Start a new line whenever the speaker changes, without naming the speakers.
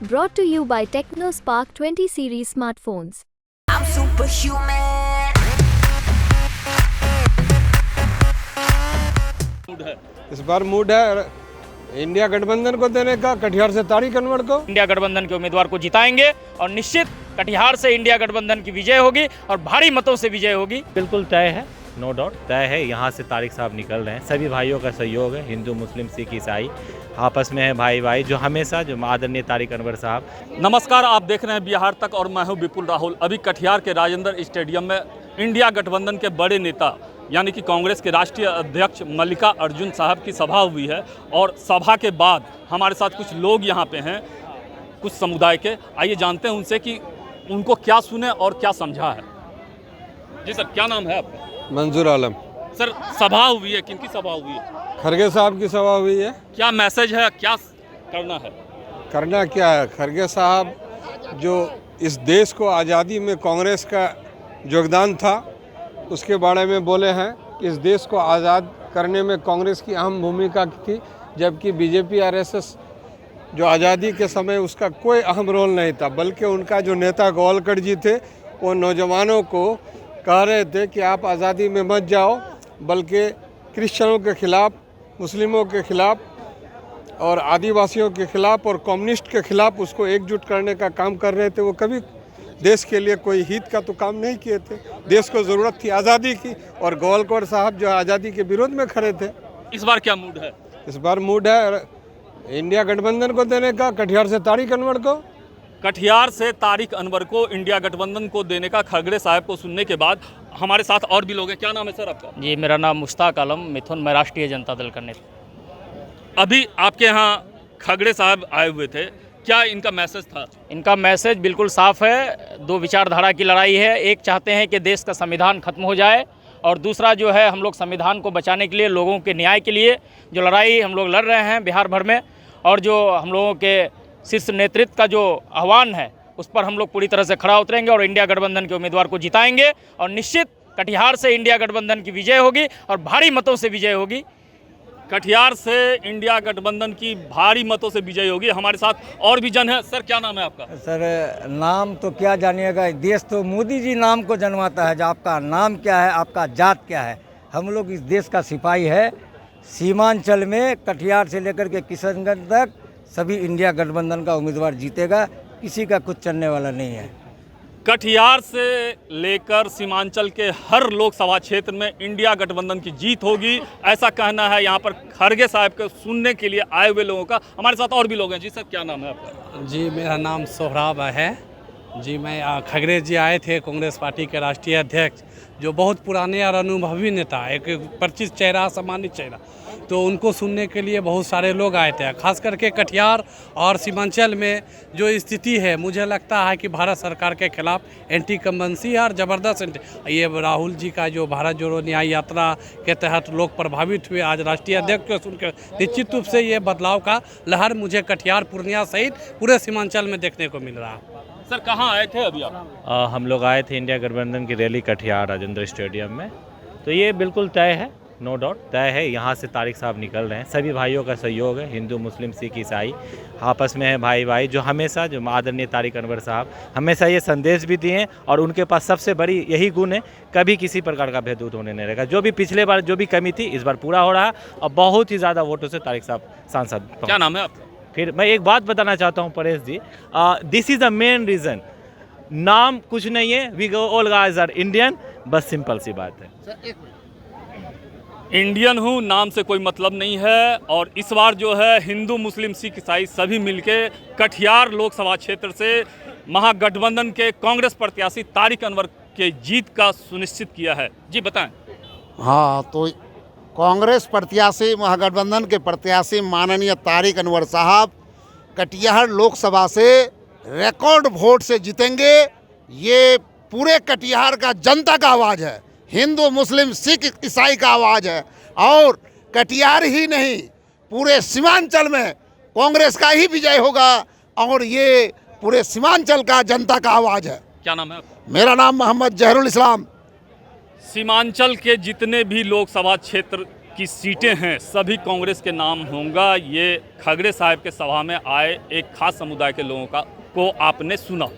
Brought to you by TechnoSpark 20 series smartphones.
I'm superhuman.
इस बार mood है India गठबंधन को देने का, कटिहार से तारिक अनवर को।
इंडिया गठबंधन के उम्मीदवार को जिताएंगे और निश्चित कटिहार से इंडिया गठबंधन की विजय होगी और भारी मतों से विजय होगी।
बिल्कुल तय है, नो डाउट तय है। यहाँ से तारिक साहब निकल रहे हैं, सभी भाइयों का सहयोग है, हिंदू मुस्लिम सिख ईसाई आपस में है भाई भाई, जो हमेशा जो आदरणीय तारिक अनवर साहब।
नमस्कार, आप देख रहे हैं बिहार तक और मैं हूं विपुल राहुल। अभी कटिहार के राजेंद्र स्टेडियम में इंडिया गठबंधन के बड़े नेता यानी कि कांग्रेस के राष्ट्रीय अध्यक्ष मल्लिका अर्जुन साहब की सभा हुई है और सभा के बाद हमारे साथ कुछ लोग यहाँ पे हैं, कुछ समुदाय के। आइए जानते हैं उनसे कि उनको क्या सुने और क्या समझा है। जी सर, क्या नाम है आपका?
मंजूर आलम।
सर, सभा हुई है, किनकी सभा हुई है?
खरगे साहब की सभा हुई है।
क्या मैसेज है, क्या करना है?
करना क्या है? खरगे साहब जो इस देश को आज़ादी में कांग्रेस का योगदान था उसके बारे में बोले हैं कि इस देश को आज़ाद करने में कांग्रेस की अहम भूमिका थी, जबकि बीजेपी आरएसएस जो आज़ादी के समय उसका कोई अहम रोल नहीं था, बल्कि उनका जो नेता गोवालकर जी थे वो नौजवानों को कह रहे थे कि आप आज़ादी में मत जाओ, बल्कि क्रिश्चियनों के ख़िलाफ़, मुस्लिमों के ख़िलाफ़ और आदिवासियों के ख़िलाफ़ और कम्युनिस्ट के ख़िलाफ़ उसको एकजुट करने का काम कर रहे थे। वो कभी देश के लिए कोई हित का तो काम नहीं किए थे। देश को ज़रूरत थी आज़ादी की और गोवालकर साहब जो आज़ादी के विरोध में खड़े थे।
इस बार क्या मूड है?
इस बार मूड है इंडिया गठबंधन को देने का, कटिहार से तारिक अनवर को।
कटिहार से तारिक अनवर को इंडिया गठबंधन को देने का खड़गे साहब को सुनने के बाद हमारे साथ और भी लोग हैं। क्या नाम है सर आपका?
जी, मेरा नाम मुश्ताक आलम मिथुन, मैं राष्ट्रीय जनता दल का नेता।
अभी आपके यहाँ खड़गे साहब आए हुए थे, क्या इनका मैसेज था?
इनका मैसेज बिल्कुल साफ है। दो विचारधारा की लड़ाई है। एक चाहते हैं कि देश का संविधान खत्म हो जाए और दूसरा जो है हम लोग संविधान को बचाने के लिए, लोगों के न्याय के लिए जो लड़ाई हम लोग लड़ रहे हैं बिहार भर में, और जो हम लोगों के शीर्ष नेतृत्व का जो आह्वान है उस पर हम लोग पूरी तरह से खड़ा उतरेंगे और इंडिया गठबंधन के उम्मीदवार को जिताएंगे और निश्चित कटिहार से इंडिया गठबंधन की विजय होगी और भारी मतों से विजय होगी।
कटिहार से इंडिया गठबंधन की भारी मतों से विजय होगी। हमारे साथ और भी जन है। सर, क्या नाम है आपका?
सर, नाम तो क्या जानिएगा, देश तो मोदी जी नाम को जनवाता है। जो आपका नाम क्या है, आपका जात क्या है। हम लोग इस देश का सिपाही है। सीमांचल में कटिहार से लेकर के किशनगंज तक सभी इंडिया गठबंधन का उम्मीदवार जीतेगा, किसी का कुछ चलने वाला नहीं है।
कटिहार से लेकर सीमांचल के हर लोकसभा क्षेत्र में इंडिया गठबंधन की जीत होगी, ऐसा कहना है यहाँ पर खड़गे साहब को सुनने के लिए आए हुए लोगों का। हमारे साथ और भी लोग हैं। जी सर, क्या नाम है आपका?
जी, मेरा नाम सोहराब है। जी, मैं खड़गे जी आए थे, कांग्रेस पार्टी के राष्ट्रीय अध्यक्ष, जो बहुत पुराने और अनुभवी नेता, एक परिचित चेहरा, सामान्य चेहरा, तो उनको सुनने के लिए बहुत सारे लोग आए थे। खास करके कटिहार और सीमांचल में जो स्थिति है, मुझे लगता है कि भारत सरकार के खिलाफ एंटी कम्बेंसी और ज़बरदस्त ये राहुल जी का जो भारत जोड़ो न्याय यात्रा के तहत लोग प्रभावित हुए, आज राष्ट्रीय अध्यक्ष को सुनकर निश्चित रूप से ये बदलाव का लहर मुझे कटिहार, पूर्णिया सहित पूरे सीमांचल में देखने को मिल रहा है।
सर, कहाँ आए थे अभी आप?
हम लोग आए थे इंडिया गठबंधन की रैली कटिहार राजेंद्र स्टेडियम में, तो ये बिल्कुल तय है, नो डाउट तय है। यहाँ से तारिक साहब निकल रहे हैं, सभी भाइयों का सहयोग है, हिंदू मुस्लिम सिख ईसाई आपस में है भाई भाई, जो हमेशा जो आदरणीय तारिक अनवर साहब हमेशा ये संदेश भी दिए और उनके पास सबसे बड़ी यही गुण है, कभी किसी प्रकार का भेदभाव होने नहीं रहेगा। जो भी पिछले बार जो भी कमी थी इस बार पूरा हो रहा है और बहुत ही ज़्यादा वोटों से तारिक साहब सांसद।
क्या नाम है आपका?
फिर मैं एक बात बताना चाहता हूँ Paresh ji, this is the main reason. नाम कुछ नहीं है, we all guys are Indian, बस सिंपल सी बात है।
इंडियन हूँ, नाम से कोई मतलब नहीं है। और इस बार जो है हिंदू मुस्लिम सिख ईसाई सभी मिलके कटिहार लोकसभा क्षेत्र से महागठबंधन के कांग्रेस प्रत्याशी तारिक अनवर के जीत का सुनिश्चित किया है। जी बताएं।
हाँ, तो कांग्रेस प्रत्याशी, महागठबंधन के प्रत्याशी माननीय तारिक अनवर साहब कटिहार लोकसभा से रिकॉर्ड वोट से जीतेंगे। ये पूरे कटिहार का जनता का आवाज़ है, हिंदू मुस्लिम सिख ईसाई का आवाज़ है। और कटिहार ही नहीं, पूरे सीमांचल में कांग्रेस का ही विजय होगा और ये पूरे सीमांचल का जनता का आवाज़ है।
क्या नाम है आपका?
मेरा नाम मोहम्मद जहरुल इस्लाम।
सीमांचल के जितने भी लोकसभा क्षेत्र की सीटें हैं सभी कांग्रेस के नाम होंगे। ये खगड़े साहब के सभा में आए एक खास समुदाय के लोगों को आपने सुना।